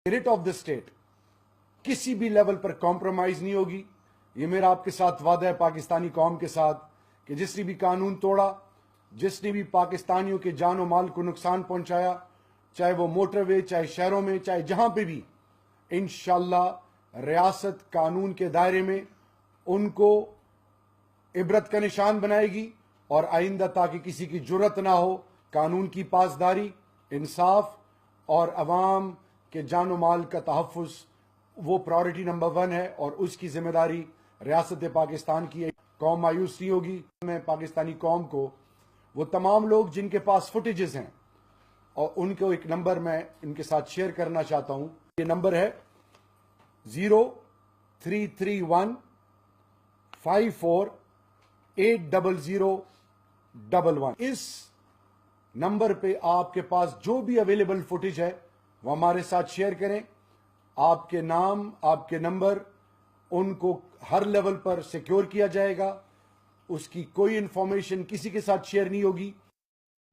Spirit of the state किसी भी level पर कॉम्प्रोमाइज नहीं होगी। ये मेरा आपके साथ वादा है पाकिस्तानी कौम के साथ कि जिसने भी कानून तोड़ा, जिसने भी पाकिस्तानियों के जान और माल को नुकसान पहुंचाया, चाहे वो मोटरवे, चाहे शहरों में, चाहे जहां पे भी, इंशाअल्लाह रियासत कानून के दायरे में उनको इबरत का निशान बनाएगी और आइंदा ताकि किसी की जुर्रत ना हो, कानून की पासदारी, इंसाफ और अवाम के जान माल का तहफ़्फ़ुज़ वो प्रायोरिटी नंबर 1 है और उसकी जिम्मेदारी रियासत पाकिस्तान की है। कौम मायूस नहीं होगी। मैं पाकिस्तानी कौम को वो तमाम लोग जिनके पास फुटेजेस हैं और उनको एक नंबर मैं इनके साथ शेयर करना चाहता हूं। ये नंबर है 0331548011। इस नंबर पे आपके पास जो भी अवेलेबल फुटेज है वो हमारे साथ शेयर करें। आपके नाम, आपके नंबर, उनको हर लेवल पर सिक्योर किया जाएगा। उसकी कोई इंफॉर्मेशन किसी के साथ शेयर नहीं होगी।